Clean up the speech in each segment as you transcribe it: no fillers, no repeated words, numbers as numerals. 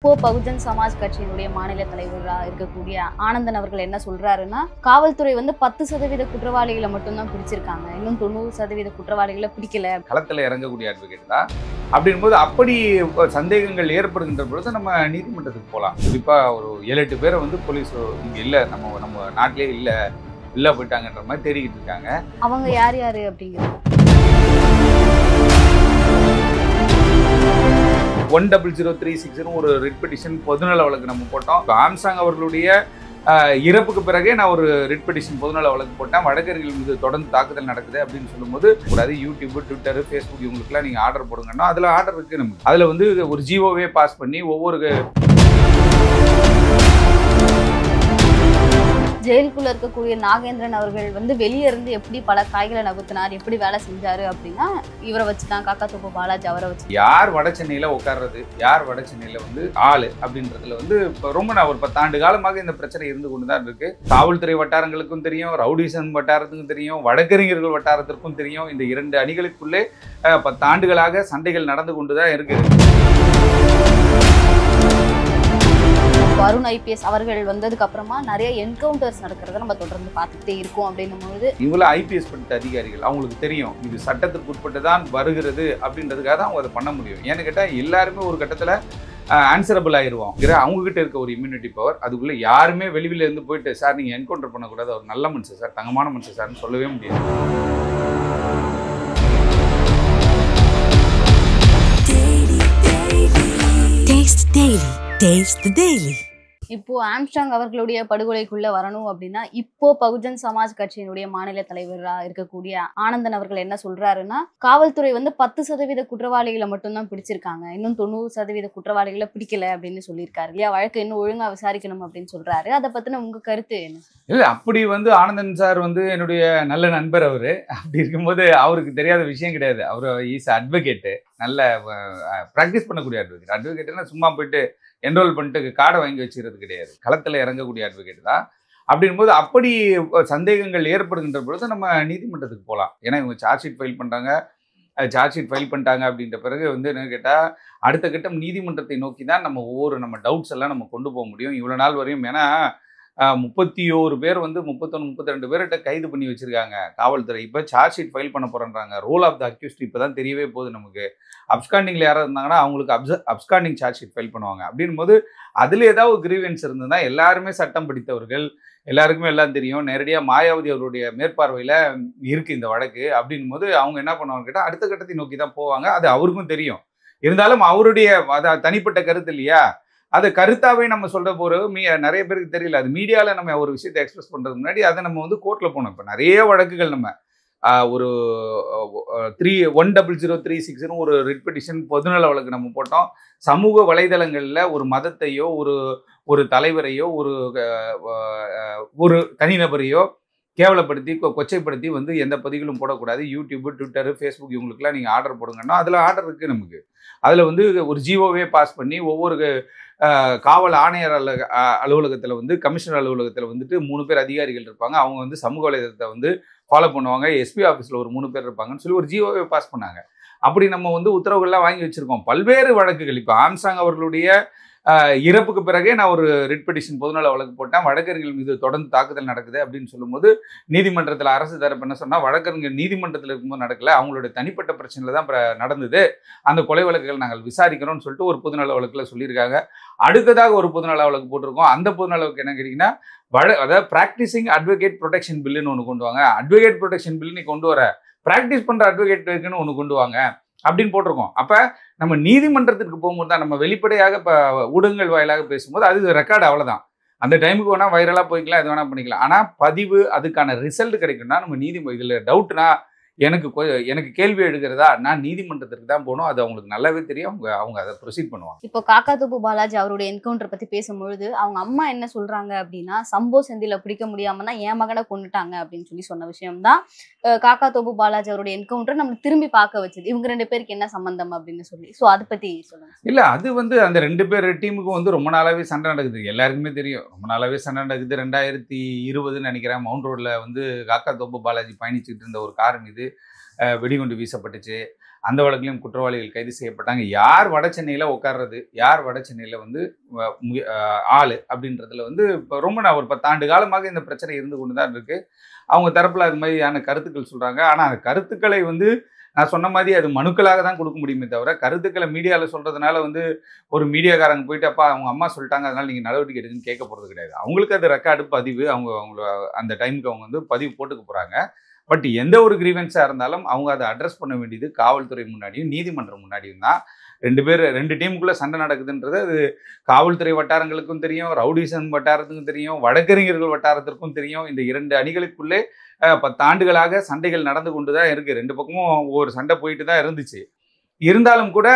இப்போ பகுஜன் சமாஜ் கட்சியினுடைய மாநில தலைவராக இருக்கக்கூடிய ஆனந்தன் அவர்கள் என்ன சொல்றாருன்னா, காவல்துறை 10% குற்றவாளிகளை மட்டும்தான் பிடிச்சிருக்காங்க, இன்னும் 90% குற்றவாளிகளை பிடிக்கல. களத்தில் இறங்கக்கூடிய அட்வொகேட் தான். அப்படின்போது அப்படி சந்தேகங்கள் ஏற்படுகின்ற பொழுது நம்ம நீதிமன்றத்துக்கு போகலாம். குறிப்பாக ஒரு 7-8 பேரை போலீஸ் இங்கே இல்லை, நம்ம நாட்டிலே இல்லை போயிட்டாங்கன்ற மாதிரி தேடிக்கிட்டு இருக்காங்க. அவங்க யார் யாரு அப்படிங்கிறது 100360 ஒரு ரிட் பெட்டிஷன் பொதுநல வழக்கு நம்ம போட்டோம். ஆம்ஸ்ட்ராங் அவர்களுடைய இறப்புக்கு பிறகே நான் ஒரு ரிட் பெட்டிஷன் பொதுநல வழக்கு போட்டேன். வழக்கறிஞர்கள் மீது தொடர்ந்து தாக்குதல் நடக்குது அப்படின்னு சொல்லும்போது கூடாது, யூடியூப், ட்விட்டர், ஃபேஸ்புக் இவங்களுக்குலாம் நீங்கள் ஆர்டர் போடுங்கன்னா அதில் ஆர்டர் இருக்குது. நம்ம அதில் ஒரு ஜிஓவே பாஸ் பண்ணி ஒவ்வொரு ஜெயிலுக்குள்ள இருக்கக்கூடிய நாகேந்திரன் அவர்கள் வெளியே இருந்து எப்படி பல காய்களை நகர்த்தினார், எப்படி வேலை செஞ்சாரு அப்படின்னா இவரை வச்சுதான், காக்காத்தோப்பு பாலாஜி அவரை வச்சு. யார் வட சென்னையில் உட்கார்றது, யார் வட சென்னையில் ஆளு அப்படின்றதுல இப்போ ரொம்ப நான் ஒரு 10 ஆண்டு காலமாக இந்த பிரச்சனை இருந்து கொண்டு தான் இருக்கு. காவல்துறை வட்டாரங்களுக்கும் தெரியும், ரவுடிசன் வட்டாரத்துக்கும் தெரியும், வழக்கறிஞர்கள் வட்டாரத்திற்கும் தெரியும். இந்த 2 அணிகளுக்குள்ளே 10 ஆண்டுகளாக சண்டைகள் நடந்து கொண்டு தான் இருக்கு. அருண் IPS அவர்கள் வந்ததுக்கு அப்புறமா நிறைய என்கவுண்டர்ஸ் நடக்கிறத நம்ம தொடர்ந்து பார்த்துக்கிட்டே இருக்கோம். அப்படின்னும் பொழுது இவங்கள IPS படித்த அதிகாரிகள், அவங்களுக்கு தெரியும் இது சட்டத்திற்கு உட்பட்டு தான் வருகிறது அப்படின்றதுக்காக தான் அவங்க அதை பண்ண முடியும். ஏன்னு கேட்டால் எல்லாருமே ஒரு கட்டத்தில் ஆன்சரபிள் ஆயிடுவோம். அவங்க கிட்ட இருக்க ஒரு இம்யூனிட்டி பவர், அதுக்குள்ளே யாருமே வெளியில இருந்து போயிட்டு சார் நீங்கள் என்கவுண்டர் பண்ணக்கூடாது, அவர் நல்ல மனுஷன் சார், தங்கமான மனுஷன் சார்னு சொல்லவே முடியாது. இப்போ ஆம்ஸ்ட்ராங் அவர்களுடைய படுகொலைக்குள்ள வரணும் அப்படின்னா, இப்போ பகுஜன் சமாஜ் கட்சியினுடைய மாநில தலைவராக இருக்கக்கூடிய ஆனந்தன் அவர்கள் என்ன சொல்றாருன்னா, காவல்துறை 10% குற்றவாளிகளை மட்டும்தான் பிடிச்சிருக்காங்க, இன்னும் 90% குற்றவாளிகளை பிடிக்கல அப்படின்னு சொல்லியிருக்காரு இல்லையா. வழக்கு இன்னும் ஒழுங்கா விசாரிக்கணும் அப்படின்னு சொல்றாரு. அதை பத்தின உங்க கருத்து என்ன? இல்லை, அப்படி ஆனந்தன் சார் என்னுடைய நல்ல நண்பர். அவர் அப்படி இருக்கும்போது அவருக்கு தெரியாத விஷயம் கிடையாது. அவர் இஸ் அட்வொகேட்டு, நல்ல ப்ராக்டிஸ் பண்ணக்கூடிய அட்வொகேட். அட்வொகேட்னா சும்மா போயிட்டு என்ரோல் பண்ணிட்டு கார்டை வாங்கி வச்சுக்கிறது கிடையாது, களத்தில் இறங்கக்கூடிய அட்வொகேட் தான். அப்படின்போது அப்படி சந்தேகங்கள் ஏற்படுகின்ற பொழுது நம்ம நீதிமன்றத்துக்கு போகலாம். ஏன்னா இவங்க சார்ஜ் ஷீட் ஃபைல் பண்ணிட்டாங்க அப்படின்ற பிறகு என்ன கேட்டால் அடுத்த கட்டம் நீதிமன்றத்தை நோக்கி தான் நம்ம டவுட்ஸ் எல்லாம் நம்ம கொண்டு போக முடியும். இவ்வளோ நாள் வரையும் ஏன்னா 31 பேர் 31-32 பேர்கிட்ட கைது பண்ணி வச்சிருக்காங்க காவல்துறை. இப்போ சார்ஜ் ஷீட் ஃபைல் பண்ண போகிறேன்றாங்க. ரோல் ஆஃப் த அக்யூஸ்ட் இப்போ தான் தெரியவே போகுது நமக்கு. அப்ஸ்காண்டிங்கில் யாராவது இருந்தாங்கன்னா அவங்களுக்கு அப்ஸ்காண்டிங் சார்ஜ் ஷீட் ஃபைல் பண்ணுவாங்க. அப்படின் போது அதில் ஏதாவது கிரீவன்ஸ் இருந்ததுன்னா, எல்லாருமே சட்டம் படித்தவர்கள், எல்லாருக்குமே எல்லாம் தெரியும். நேரடியாக மாயாவதி அவருடைய மேற்பார்வையில் இருக்குது இந்த வழக்கு. அப்படின் போது அவங்க என்ன பண்ணுவாங்க கேட்டால் அடுத்த கட்டத்தை நோக்கி தான் போவாங்க. அது அவருக்கும் தெரியும். இருந்தாலும் அவருடைய தனிப்பட்ட கருத்து இல்லையா, அது கருத்தாவே நம்ம சொல்ற போகிறது நிறைய பேருக்கு தெரியல. அது மீடியாவில் நம்ம ஒரு விஷயத்தை எக்ஸ்பிரஸ் பண்ணுறதுக்கு முன்னாடி அதை நம்ம கோர்ட்டில் போனோம். இப்போ நிறைய வழக்குகள் நம்ம ஒரு 100360 ஒரு ரிட் பெட்டிஷன் பொதுநல வழக்கு நம்ம போட்டோம். சமூக வலைதளங்களில் ஒரு மதத்தையோ ஒரு தலைவரையோ ஒரு தனிநபரையோ கேவலப்படுத்தி கொச்சைப்படுத்தி எந்த பதிவுகளும் போடக்கூடாது. யூடியூப், ட்விட்டர், ஃபேஸ்புக் இவங்களுக்குலாம் நீங்கள் ஆர்டர் போடுங்கன்னா அதில் ஆர்டர் இருக்குது நமக்கு. அதில் ஒரு ஜிஓவே பாஸ் பண்ணி ஒவ்வொரு காவல் ஆணையர் அலுவலகத்தில் கமிஷனர் அலுவலகத்தில் 3 பேர் அதிகாரிகள் இருப்பாங்க. அவங்க சமூக வலைதளத்தை ஃபாலோ பண்ணுவாங்க. எஸ்பி ஆஃபீஸில் ஒரு 3 பேர் இருப்பாங்கன்னு சொல்லி ஒரு ஜிஓவே பாஸ் பண்ணாங்க. அப்படி நம்ம உத்தரவுகள்லாம் வாங்கி வச்சுருக்கோம். பல்வேறு வழக்குகள் இப்போ ஆம்ஸ்ட்ராங் அவர்களுடைய இறப்புக்கு பிறகே நான் ஒரு ரிட் பெட்டிஷன் பொதுநல வழக்கு போட்டேன். வழக்கறிஞர்கள் மீது தொடர்ந்து தாக்குதல் நடக்குது அப்படின்னு சொல்லும்போது நீதிமன்றத்தில் அரசு தரப்பு என்ன சொன்னால், வழக்கறிஞர் நீதிமன்றத்தில் இருக்கும்போது நடக்கல, அவங்களுடைய தனிப்பட்ட பிரச்சனையில் தான் நடந்தது, அந்த கொலை வழக்குகள் நாங்கள் விசாரிக்கிறோம்னு சொல்லிட்டு ஒரு பொதுநல வழக்கில் சொல்லியிருக்காங்க. அடுத்ததாக ஒரு பொதுநல வழக்கு போட்டிருக்கோம். அந்த பொதுநல வழக்கு என்ன கேட்டிங்கன்னா, அதாவது ப்ராக்டிசிங் அட்வொகேட் ப்ரொடெக்ஷன் பில்லுன்னு ஒன்று கொண்டு வாங்க. அட்வொகேட் ப்ரொடெக்ஷன் பில் நீ கொண்டு வர, ப்ராக்டிஸ் பண்ணுற அட்வொகேட்டுக்குன்னு ஒன்று கொண்டு வாங்க அப்படின்னு போட்டிருக்கோம். அப்போ நம்ம நீதிமன்றத்திற்கு போகும்போது தான் நம்ம வெளிப்படையாக இப்போ ஊடகங்கள் வாயிலாக பேசும்போது அது ரெக்கார்டு, அவ்வளோதான். அந்த டைமுக்கு வேணால் வைரலாக போய்க்கலாம், எது வேணால் பண்ணிக்கலாம். ஆனால் பதிவு, அதுக்கான ரிசல்ட் கிடைக்கும்னா நம்ம இதில் டவுட்னா எனக்கு கேள்வி எழுகிறதா, நான் நீதிமன்றத்திற்கு தான் போகணும். அது அவங்களுக்கு நல்லாவே தெரியும். அவங்க அதை ப்ரொசீட் பண்ணுவாங்க. இப்போ காக்காத்தோப்பு பாலாஜி அவருடைய என்கவுண்டர் பற்றி பேசும்பொழுது அவங்க அம்மா என்ன சொல்றாங்க அப்படின்னா, சம்போ செந்தில பிடிக்க முடியாம தான் என் மகனை கொண்டுட்டாங்க அப்படின்னு சொன்ன விஷயம் தான் காக்காத்தோப்பு பாலாஜி அவருடைய என்கவுண்டர் நம்ம திரும்பி பார்க்க வச்சது. இவங்க 2 பேருக்கு என்ன சம்பந்தம் அப்படின்னு சொல்லி அதை பத்தி சொல்லுங்க. இல்லை, அது அந்த 2 பேர் டீமுக்கும் ரொம்ப நாளாவே சண்டை நடக்குது. எல்லாருக்குமே தெரியும், ரொம்ப நாளாவே சண்டை நடக்குது. 2020 நினைக்கிறேன், மவுண்ட் ரோட்ல காக்காத்தோப்பு பாலாஜி பயணிச்சுட்டு இருந்த ஒரு கார் மீது வெடிகுண்டு வீசப்பட்டுச்சு. அந்த வழக்கிலும் குற்றவாளிகள் கைது செய்யப்பட்டாங்க. யார் வட சென்னையில் உட்கார்றது, யார் வட சென்னையில் வந்து ஆளு அப்படின்றதுல வந்து இப்போ ரொம்ப ஒரு 10 ஆண்டு காலமாக இந்த பிரச்சனை இருந்து கொண்டு தான் இருக்கு. அவங்க தரப்புல அது மாதிரியான கருத்துக்கள் சொல்றாங்க. ஆனால் அந்த கருத்துக்களை வந்து நான் சொன்ன மாதிரி அது மனுக்களாக தான் கொடுக்க முடியுமே தவிர, கருத்துக்களை மீடியாவில் சொல்றதுனால வந்து ஒரு மீடியாக்காரங்க போயிட்டு அப்பா அவங்க அம்மா சொல்லிட்டாங்க அதனால நீங்கள் நடவடிக்கை எடுக்குன்னு கேட்க போகிறது கிடையாது. அவங்களுக்கு அது ரெக்கார்டு பதிவு, அவங்கள அந்த டைமுக்கு அவங்க வந்து பதிவு போட்டுக்க போகிறாங்க. பட் எந்த ஒரு கிரீவன்ஸாக இருந்தாலும் அவங்க அதை அட்ரஸ் பண்ண வேண்டியது காவல்துறை முன்னாடியும் நீதிமன்றம் முன்னாடியும் தான். 2 டீமுக்குள்ளே சண்டை நடக்குதுன்றது அது காவல்துறை வட்டாரங்களுக்கும் தெரியும், ரவுடிசன் வட்டாரத்துக்கும் தெரியும், வழக்கறிஞர்கள் வட்டாரத்திற்கும் தெரியும். இந்த 2 அணிகளுக்குள்ளே 10 ஆண்டுகளாக சண்டைகள் நடந்து கொண்டு தான் இருக்குது. 2 பக்கமும் ஒரு சண்டை போயிட்டு தான் இருந்துச்சு. இருந்தாலும் கூட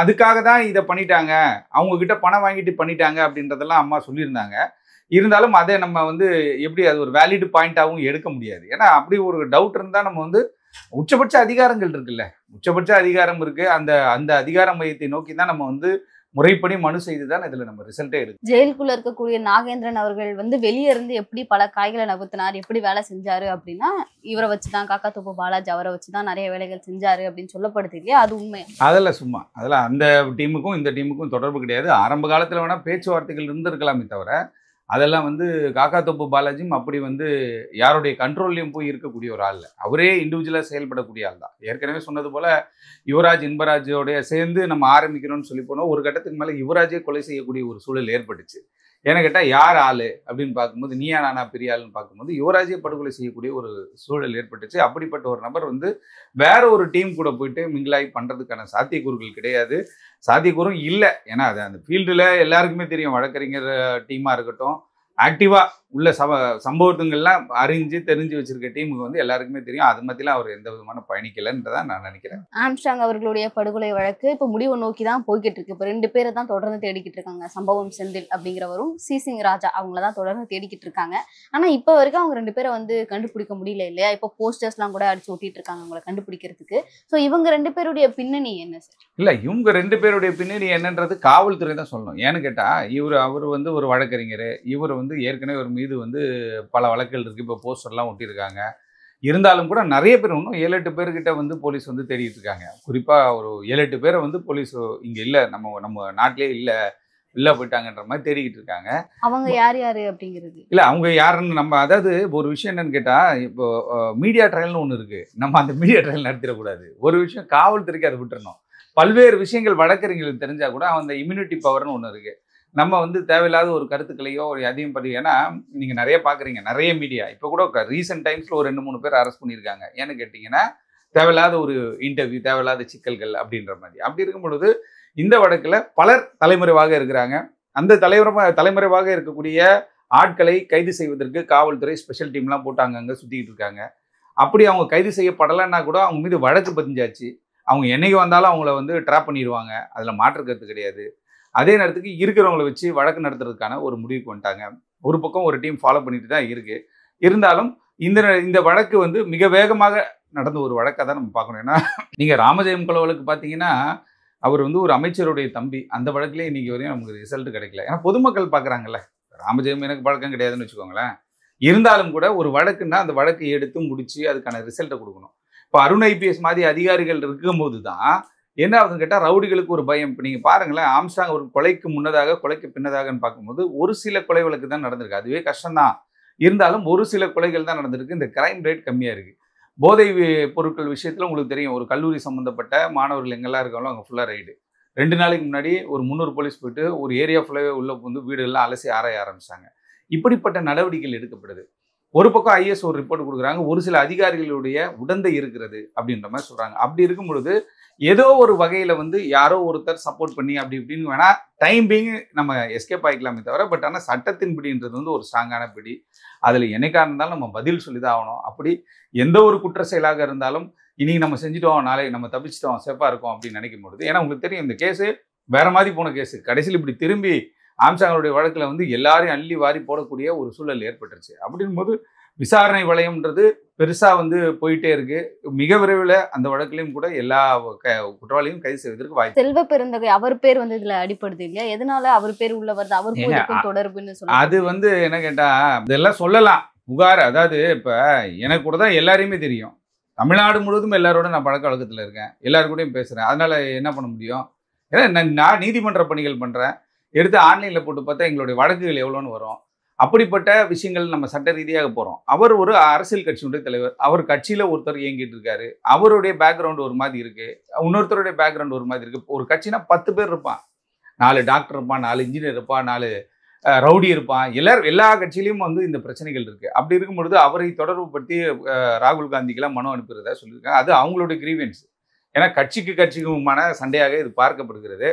அதுக்காக தான் இதை பண்ணிட்டாங்க, அவங்கக்கிட்ட பணம் வாங்கிட்டு பண்ணிட்டாங்க அப்படின்றதெல்லாம் அம்மா சொல்லியிருந்தாங்க. இருந்தாலும் அதை நம்ம வந்து எப்படி அது ஒரு வேலிட் பாயிண்டாகவும் எடுக்க முடியாது. ஏன்னா அப்படி ஒரு டவுட் இருந்தால் நம்ம வந்து உச்சபட்ச அதிகாரங்கள் இருக்குல்ல, உச்சபட்ச அதிகாரம் இருக்குது. அந்த அதிகார மையத்தை நோக்கி தான் நம்ம வந்து முறைப்படி மனு செய்து தான் இதில் நம்ம ரிசல்ட்டே எடுக்கும். ஜெயிலுக்குள்ள இருக்கக்கூடிய நாகேந்திரன் அவர்கள் வந்து வெளியே இருந்து எப்படி பல காய்களை நகர்த்தினார், எப்படி வேலை செஞ்சாரு அப்படின்னா இவரை வச்சுதான், காக்கா தோப்பு பாலாஜி அவரை வச்சுதான் நிறைய வேலைகள் செஞ்சாரு அப்படின்னு சொல்லப்படுது இல்லையா? அது உண்மை? அதெல்லாம் அந்த டீமுக்கும் இந்த டீமுக்கும் தொடர்பு கிடையாது. ஆரம்ப காலத்தில் வேணால் பேச்சுவார்த்தைகள் இருந்திருக்கலாமே தவிர, அதெல்லாம் வந்து காக்கா தோப்பு பாலாஜியும் அப்படி வந்து யாருடைய கண்ட்ரோல்லையும் போய் இருக்கக்கூடிய ஒரு ஆள் இல்லை. அவரே இண்டிவிஜுவலாக செயல்படக்கூடிய ஆள் தான். ஏற்கனவே சொன்னது போல் யுவராஜ் இன்பராஜோடைய சேர்ந்து நம்ம ஆரம்பிக்கணும்னு சொல்லி போனோம். ஒரு கட்டத்துக்கு மேலே யுவராஜே கொலை செய்யக்கூடிய ஒரு சூழல் ஏற்பட்டுச்சு. ஏன்னு கேட்டால் யார் ஆள் அப்படின்னு பார்க்கும்போது, நீயா நானா பெரிய ஆளுன்னு பார்க்கும்போது யுவராஜே படுகொலை செய்யக்கூடிய ஒரு சூழல் ஏற்பட்டுச்சு. அப்படிப்பட்ட ஒரு நபர் வந்து வேற ஒரு டீம் கூட போயிட்டு மிங்கிலாகி பண்ணுறதுக்கான சாத்தியக்கூறுகள் கிடையாது, சாத்தியக்கூறும் இல்லை. ஏன்னா அது அந்த ஃபீல்டில் எல்லாருக்குமே தெரியும். வழக்கறிஞர் டீமாக இருக்கட்டும், ஆக்டிவாக உள்ள சம்பவத்துங்கள்லாம் அறிஞ்சு தெரிஞ்சு வச்சிருக்க டீமுக்கு வந்து எல்லாருக்குமே தெரியும். அது மத்தியிலாம் அவர் எந்த விதமான பயணிக்கலைன்றதை நான் நினைக்கிறேன். ஆம்ஸ்ட்ராங் அவர்களுடைய படுகொலை வழக்கு இப்போ முடிவு நோக்கி தான் போய்கிட்டு இருக்கு. இப்போ 2 பேரை தான் தொடர்ந்து தேடிக்கிட்டு இருக்காங்க. சம்பவம் செந்தில் அப்படிங்கிறவரும் சிசிங் ராஜா அவங்கள தான் தொடர்ந்து தேடிக்கிட்டு இருக்காங்க. ஆனால் இப்போ வரைக்கும் அவங்க 2 பேரை வந்து கண்டுபிடிக்க முடியல இல்லையா? இப்போ போஸ்டர்ஸ்லாம் கூட அடிச்சு ஒட்டிட்டு இருக்காங்க அவங்களை கண்டுபிடிக்கிறதுக்கு. ஸோ இவங்க 2 பேருடைய பின்னணி என்ன சார்? இல்லை, இவங்க 2 பேருடைய பின்னணி என்னன்றது காவல்துறை தான் சொல்லணும். ஏன்னு கேட்டால் அவர் வந்து ஒரு வழக்கறிஞர். இவர் வந்து ஏற்கனவே ஒரு மீது வந்து பல வழக்குகள் இருக்குது. இப்போ போஸ்டர்லாம் ஒட்டியிருக்காங்க. இருந்தாலும் கூட நிறைய பேர் இன்னும் 7-8 பேர்கிட்ட வந்து போலீஸ் வந்து தேடிட்டு இருக்காங்க. குறிப்பாக ஒரு 7-8 பேரை வந்து போலீஸ் இங்கே இல்லை, நம்ம நாட்டிலே இல்லை போயிட்டாங்கன்ற மாதிரி தேடிக்கிட்டு இருக்காங்க. அவங்க யார் யாரு அப்படிங்கிறது இல்லை, அவங்க யாருன்னு நம்ம அதாவது ஒரு விஷயம் என்னன்னு கேட்டால், இப்போ மீடியா ட்ரையல்னு ஒன்று இருக்குது. நம்ம அந்த மீடியா ட்ரையல் நடத்திடக்கூடாது. ஒரு விஷயம் காவல்துறைக்கு அதை விட்டுறணும். பல்வேறு விஷயங்கள் வழக்கறிஞர்களுக்கு தெரிஞ்சால் கூட அந்த இம்யூனிட்டி பவர்னு ஒன்று இருக்குது. நம்ம வந்து தேவையில்லாத ஒரு கருத்துக்களையோ ஒரு அதிகம் பற்றி, ஏன்னா நீங்கள் நிறைய பார்க்குறீங்க, நிறைய மீடியா இப்போ கூட ரீசெண்ட் டைம்ஸில் ஒரு 2-3 பேர் அரெஸ்ட் பண்ணியிருக்காங்க. ஏன்னு கேட்டிங்கன்னா தேவையில்லாத ஒரு இன்டர்வியூ, தேவையில்லாத சிக்கல்கள் அப்படின்ற மாதிரி. அப்படி இருக்கும் பொழுது இந்த வழக்கில் பலர் தலைமறைவாக இருக்கிறாங்க. அந்த தலைமறைவாக இருக்கக்கூடிய ஆட்களை கைது செய்வதற்கு காவல்துறை ஸ்பெஷல் டீம்லாம் போட்டு அங்கங்கே சுற்றிக்கிட்டு இருக்காங்க. அப்படி அவங்க கைது செய்யப்படலைன்னா கூட அவங்க மீது வழக்கு பதிஞ்சாச்சு. அவங்க என்னைக்கு வந்தாலும் அவங்கள வந்து ட்ராப் பண்ணிடுவாங்க. அதில் மாற்று கருத்து கிடையாது. அதே நேரத்துக்கு இருக்கிறவங்கள வச்சு வழக்கு நடத்துறதுக்கான ஒரு முடிவுக்கு வந்துட்டாங்க. ஒரு பக்கம் ஒரு டீம் ஃபாலோ பண்ணிட்டு தான் இருக்குது. இருந்தாலும் இந்த வழக்கு வந்து மிக வேகமாக நடந்த ஒரு வழக்காக தான் நம்ம பார்க்கணும். ஏன்னா நீங்கள் ராமஜெயம் கொலை வழக்கு பார்த்தீங்கன்னா அவர் வந்து ஒரு அமைச்சருடைய தம்பி. அந்த வழக்கிலே இன்றைக்கி வரையும் நமக்கு ரிசல்ட் கிடைக்கல. ஏன்னா பொதுமக்கள் பார்க்குறாங்கல்ல, ராமஜெயம் எனக்கு பழக்கம் கிடையாதுன்னு வச்சுக்கோங்களேன். இருந்தாலும் கூட ஒரு வழக்குன்னா அந்த வழக்கை எடுத்து முடித்து அதுக்கான ரிசல்ட்டை கொடுக்கணும். இப்போ அருண் ஐபிஎஸ் மாதிரி அதிகாரிகள் இருக்கும்போது தான் என்ன ஆகுதுன்னு கேட்டால் ரவுடிகளுக்கு ஒரு பயம். இப்போ நீங்கள் பாருங்களேன், ஆம்ஸ்ட்ராங் ஒரு கொலைக்கு முன்னதாக கொலைக்கு பின்னதாகன்னு பார்க்கும்போது ஒரு சில கொலை வழக்கு தான் நடந்திருக்கு. அதுவே கஷ்டம்தான். இருந்தாலும் ஒரு சில கொலைகள் தான் நடந்திருக்கு. இந்த கிரைம் ரேட் கம்மியாக இருக்குது. போதை பொருட்கள் விஷயத்தில் உங்களுக்கு தெரியும், ஒரு கல்லூரி சம்மந்தப்பட்ட மாணவர்கள் எங்கெல்லாம் இருக்காங்களோ அங்கே ஃபுல்லாக ரைடு. 2 நாளைக்கு முன்னாடி ஒரு 300 போலீஸ் போயிட்டு ஒரு ஏரியா ஃபுல்லாகவே உள்ளே வந்து வீடுகள்லாம் அலசி ஆராய ஆரம்பிச்சாங்க. இப்படிப்பட்ட நடவடிக்கைகள் எடுக்கப்படுது. ஒரு பக்கம் ஐஎஸ் ஒரு ரிப்போர்ட் கொடுக்குறாங்க, ஒரு சில அதிகாரிகளுடைய உடந்தை இருக்கிறது அப்படின்ற மாதிரி சொல்கிறாங்க. அப்படி இருக்கும் பொழுது ஏதோ ஒரு வகையில் வந்து யாரோ ஒருத்தர் சப்போர்ட் பண்ணி அப்படி இப்படின்னு வேணால் டைம் பீங் நம்ம எஸ்கேப் ஆகிக்கலாமே தவிர, பட் ஆனால் சட்டத்தின் பிடின்றது வந்து ஒரு ஸ்ட்ராங்கான பிடி. அதில் என்னைக்காக இருந்தாலும் நம்ம பதில் சொல்லி தான் ஆகணும். அப்படி எந்த ஒரு குற்ற செயலாக இருந்தாலும் இன்றைக்கி நம்ம செஞ்சுட்டோம், நாளைக்கு நம்ம தப்பிச்சிட்டோம், சேஃபாக இருக்கோம் அப்படின்னு நினைக்கும் பொழுது, ஏன்னா உங்களுக்கு தெரியும் இந்த கேஸு வேறு மாதிரி போன கேஸு, கடைசியில் இப்படி திரும்பி ஆம்ஸ்ட்ராங்கோடைய வழக்கில் வந்து எல்லாரையும் அள்ளி வாரி போடக்கூடிய ஒரு சூழல் ஏற்பட்டுருச்சு. அப்படின்போது விசாரணை வளையம்ன்றது பெருசாக வந்து போயிட்டே இருக்கு. மிக விரைவில் அந்த வழக்கிலையும் கூட எல்லா குற்றவாளியும் கைது செய்வதற்கு வாய்ப்பு. செல்வ பெருந்தகை அவர் பேர் வந்து இதுல அடிப்படுது இல்லையா? எதனால அவர் பேர் உள்ள வருது? அவருக்கும் தொடர்புன்னு சொல்லுங்க. அது வந்து என்ன கேட்டா இதெல்லாம் சொல்லலாம் புகார். அதாவது இப்ப எனக்கு கூட தான் எல்லாரையுமே தெரியும். தமிழ்நாடு முழுவதும் எல்லாரோட நான் பழக்க வழக்கத்தில் இருக்கேன், எல்லாரு கூடயும் பேசுகிறேன். அதனால் என்ன பண்ண முடியும்? ஏன்னா நான் நீதிமன்ற பணிகள் பண்ணுறேன். எடுத்து ஆன்லைனில் போட்டு பார்த்தா எங்களுடைய வழக்குகள் எவ்வளோன்னு வரும். அப்படிப்பட்ட விஷயங்கள் நம்ம சட்ட ரீதியாக போகிறோம். அவர் ஒரு அரசியல் கட்சியினுடைய தலைவர். அவர் கட்சியில் ஒருத்தர் இயங்கிட்டு இருக்காரு. அவருடைய பேக்ரவுண்ட் ஒரு மாதிரி இருக்குது, இன்னொருத்தருடைய பேக்ரவுண்ட் ஒரு மாதிரி இருக்குது. ஒரு கட்சினா 10 பேர் இருப்பான். 4 டாக்டர் இருப்பான், 4 இன்ஜினியர் இருப்பான், 4 ரவுடி இருப்பான். எல்லா கட்சியிலையும் வந்து இந்த பிரச்சனைகள் இருக்குது. அப்படி இருக்கும் பொழுது அவரை தொடர்பு படுத்தி ராகுல் காந்திக்கெல்லாம் மனு அனுப்புறதா சொல்லியிருக்காங்க. அது அவங்களுடைய கிரீவன்ஸ். ஏன்னா கட்சிக்குமான சண்டையாக இது பார்க்கப்படுகிறது.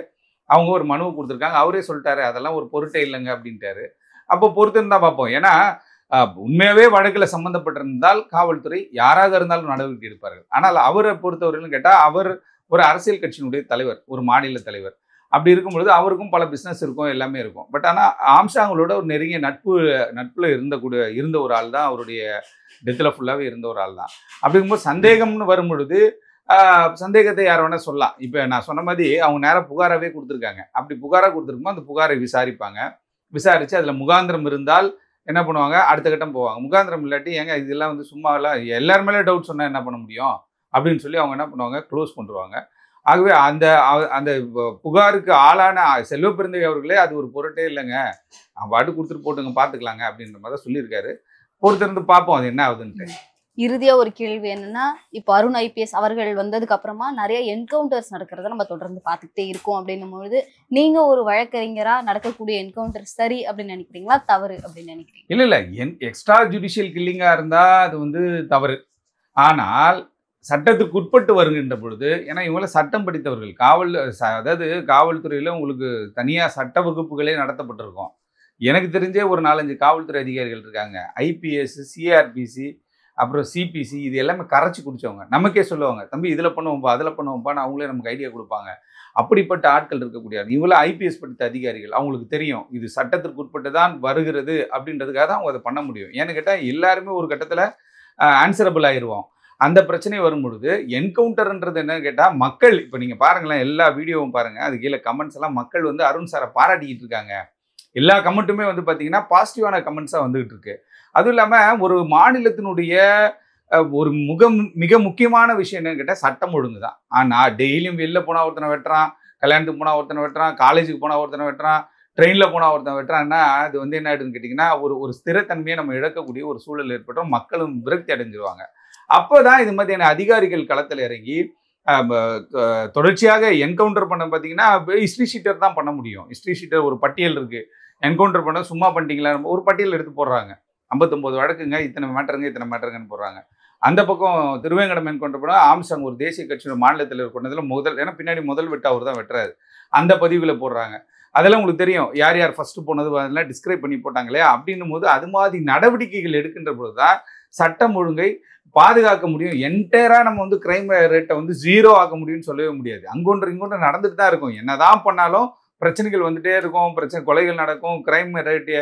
அவங்க ஒரு மனுவை கொடுத்துருக்காங்க. அவரே சொல்லிட்டாரு அதெல்லாம் ஒரு பொருட்டே இல்லைங்க அப்படின்ட்டாரு. அப்போ பொறுத்திருந்தா பார்ப்போம். ஏன்னா உண்மையாகவே வழக்கில் சம்மந்தப்பட்டிருந்தால் காவல்துறை யாராக இருந்தாலும் நடவடிக்கை எடுப்பார்கள். ஆனால் அவரை பொறுத்தவரையிலும் கேட்டால் அவர் ஒரு அரசியல் கட்சியினுடைய தலைவர், ஒரு மாநில தலைவர். அப்படி இருக்கும் பொழுது அவருக்கும் பல பிஸ்னஸ் இருக்கும், எல்லாமே இருக்கும். பட் ஆனால் ஆம்ஸ்ட்ராங்கோட ஒரு நெருங்கிய நட்பில் இருந்த ஒரு ஆள் தான், அவருடைய டெத்தில் ஃபுல்லாகவே இருந்த ஒரு ஆள் தான். அப்படிங்கும்போது சந்தேகம்னு வரும் பொழுது சந்தேகத்தை யார் வேணால் சொல்லலாம். இப்போ நான் சொன்ன மாதிரி அவங்க நேராக புகாராகவே கொடுத்துருக்காங்க. அப்படி புகாராக கொடுத்துருக்கும்போது அந்த புகாரை விசாரிப்பாங்க. விசாரித்து அதில் முகாந்திரம் இருந்தால் என்ன பண்ணுவாங்க, அடுத்த கட்டம் போவாங்க. முகாந்திரம் இல்லாட்டி ஏங்க இதெல்லாம் வந்து சும்மாலாம் எல்லார் மேலே டவுட் சொன்னால் என்ன பண்ண முடியும் அப்படின்னு சொல்லி அவங்க என்ன பண்ணுவாங்க, க்ளோஸ் பண்ணுவாங்க. ஆகவே அந்த அந்த புகாருக்கு ஆளான செல்வப்பெருந்தகை அவர்களே அது ஒரு பொருட்டே இல்லைங்க, அவன் பாட்டு கொடுத்துட்டு போட்டுங்க பார்த்துக்கலாங்க அப்படின்ற மாதிரி தான் சொல்லியிருக்காரு. பொறுத்திருந்து பார்ப்போம் அது என்ன ஆகுதுன்ட்டு. இறுதியா ஒரு கேள்வி என்னன்னா, இப்போ அருண் ஐபிஎஸ் அவர்கள் வந்ததுக்கு அப்புறமா நிறைய என்கவுண்டர்ஸ் நடக்கிறத நம்ம தொடர்ந்து பார்த்துக்கிட்டே இருக்கோம். அப்படின்னும் பொழுது நீங்க ஒரு வழக்கறிஞரா நடக்கக்கூடிய என்கவுண்டர் சரி அப்படின்னு நினைக்கிறீங்களா, தவறு அப்படின்னு நினைக்கிறீங்க? இல்லை எக்ஸ்ட்ரா ஜுடிஷியல் கில்லிங்காக இருந்தால் அது வந்து தவறு. ஆனால் சட்டத்துக்கு உட்பட்டு வருகின்ற பொழுது, ஏன்னா இவங்கள சட்டம் படித்தவர்கள், அதாவது காவல்துறையில் உங்களுக்கு தனியாக சட்ட வகுப்புகளே நடத்தப்பட்டிருக்கும். எனக்கு தெரிஞ்சே ஒரு 4-5 காவல்துறை அதிகாரிகள் இருக்காங்க. ஐபிஎஸ், சிஆர்பிசி, அப்புறம் சிபிசி, இது எல்லாமே கரைச்சி குடிச்சவங்க. நமக்கே சொல்லுவாங்க, தம்பி இதில் பண்ணுவோம்ப்பா, அதில் பண்ணுவோம்ப்பான்னு அவங்களே நமக்கு ஐடியா கொடுப்பாங்க. அப்படிப்பட்ட ஆட்கள் இருக்கக்கூடிய இவங்களாம் ஐபிஎஸ் படித்த அதிகாரிகள். அவங்களுக்கு தெரியும் இது சட்டத்திற்கு உட்பட்டு தான் வருகிறது அப்படின்றதுக்காக தான் அவங்க அதை பண்ண முடியும். ஏன்னு கேட்டால் எல்லாருமே ஒரு கட்டத்தில் ஆன்சரபிள் ஆயிடுவோம். அந்த பிரச்சனை வரும் பொழுது என்கவுண்டர்ன்றது என்னன்னு கேட்டால் மக்கள், இப்போ நீங்கள் பாருங்களேன், எல்லா வீடியோவும் பாருங்கள், அது கீழே கமெண்ட்ஸ் எல்லாம் மக்கள் வந்து அருண் சாரை பாராட்டிக்கிட்டு இருக்காங்க. எல்லா கமெண்ட்டுமே வந்து பார்த்தீங்கன்னா பாசிட்டிவான கமெண்ட்ஸாக வந்துகிட்டு இருக்கு. அதுவும் இல்லாமல் ஒரு மாநிலத்தினுடைய ஒரு மிக முக்கியமான விஷயம் என்னன்னு கேட்டால் சட்டம் ஒழுங்கு தான். ஆனால் டெய்லியும் வெளில போனால் ஒருத்தனை வெட்டுறான், கல்யாணத்துக்கு போனால் ஒருத்தனை வெட்டுறான், காலேஜுக்கு போனால் ஒருத்தனை வெட்டுறான், ட்ரெயினில் போனால் ஒருத்தனை வெட்டுறான்னா அது வந்து என்ன ஆகிடுன்னு கேட்டிங்கன்னா ஒரு ஸ்திரத்தன்மையை நம்ம இழக்கக்கூடிய ஒரு சூழல் ஏற்பட்டோம். மக்களும் விரக்தி அடைஞ்சிருவாங்க. அப்போ தான் இது மாதிரியான அதிகாரிகள் களத்தில் இறங்கி தொடர்ச்சியாக என்கவுண்டர் பண்ண பார்த்தீங்கன்னா ஹிஸ்ட்ரி ஷீட்டர் தான் பண்ண முடியும். ஹிஸ்ட்ரி ஷீட்டர் ஒரு பட்டியல் இருக்குது. என்கவுண்டர் பண்ண சும்மா பண்ணிட்டீங்களா, ஒரு பட்டியல் எடுத்து போடுறாங்க. 59 வழக்குங்க, இத்தனை மேட்டருங்கன்னு போடுறாங்க. அந்த பக்கம் திருவேங்கடம் என்கவுண்டர் பண்ண ஆம்ஸ்ட்ராங் ஒரு தேசிய கட்சியோட மாநில தலைவர் கொண்டதில் ஏன்னா பின்னாடி முதல் வெட்டு அவர் தான் வெட்டுறாரு, அந்த பதிவில் போடுறாங்க. அதெல்லாம் உங்களுக்கு தெரியும், யார் யார் ஃபஸ்ட்டு போனது அதெல்லாம் டிஸ்கிரைப் பண்ணி போட்டாங்களே. அப்படின்னும் போது அது மாதிரி நடவடிக்கைகள் எடுக்கின்ற பொழுது தான் சட்டம் ஒழுங்கை பாதுகாக்க முடியும். என்டையராக நம்ம வந்து கிரைம் ரேட்டை வந்து 0 ஆக்க முடியும்னு சொல்லவே முடியாது. இங்கொன்று நடந்துட்டு தான் இருக்கும். என்னதான் பண்ணாலும் பிரச்சனைகள் வந்துட்டே இருக்கும், கொலைகள் நடக்கும், கிரைம் ரேட்டு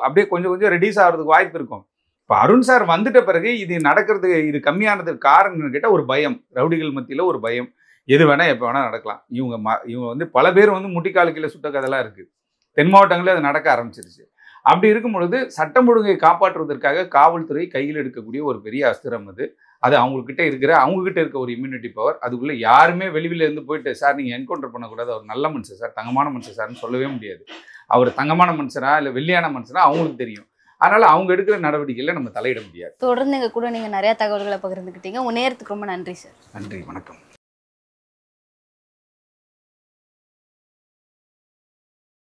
அப்படியே கொஞ்சம் ரெடியூஸ் ஆகிறதுக்கு வாய்ப்பு இருக்கும். இப்போ அருண் சார் வந்துட்ட பிறகு இது கம்மியானதுக்கு காரணம்னு கேட்டால் ஒரு பயம், ரவுடிகள் மத்தியில் ஒரு பயம். எது வேணால் எப்போ வேணால் நடக்கலாம். இவங்க வந்து பல பேர் வந்து முட்டிக்கால் கீழே சுட்ட கதைலாம் இருக்குது. தென் மாவட்டங்களில் அது நடக்க ஆரம்பிச்சிருச்சு. அப்படி இருக்கும் பொழுது சட்டம் ஒழுங்கை காப்பாற்றுவதற்காக காவல்துறை கையில் எடுக்கக்கூடிய ஒரு பெரிய அஸ்திரம் அது அவங்கக்கிட்ட இருக்க ஒரு இம்யூனிட்டி பவர். அதுக்குள்ளே யாருமே வெளியில் இருந்து போயிட்டு சார் நீங்கள் என்கவுண்டர் பண்ணக்கூடாது, அவர் நல்ல மனுஷன் சார், தங்கமான மனுஷன் சார்னு சொல்லவே முடியாது. அவர் தங்கமான மனுஷனா இல்லை வெள்ளியான மனுஷனா அவங்களுக்கு தெரியும். அதனால் அவங்க எடுக்கிற நடவடிக்கையில் நம்ம தலையிட முடியாது. தொடர்ந்து எங்கள் கூட நீங்கள் நிறையா தகவல்களை பகிர்ந்துக்கிட்டீங்க. உங்கள் நேரத்துக்கு ரொம்ப நன்றி சார். நன்றி, வணக்கம்.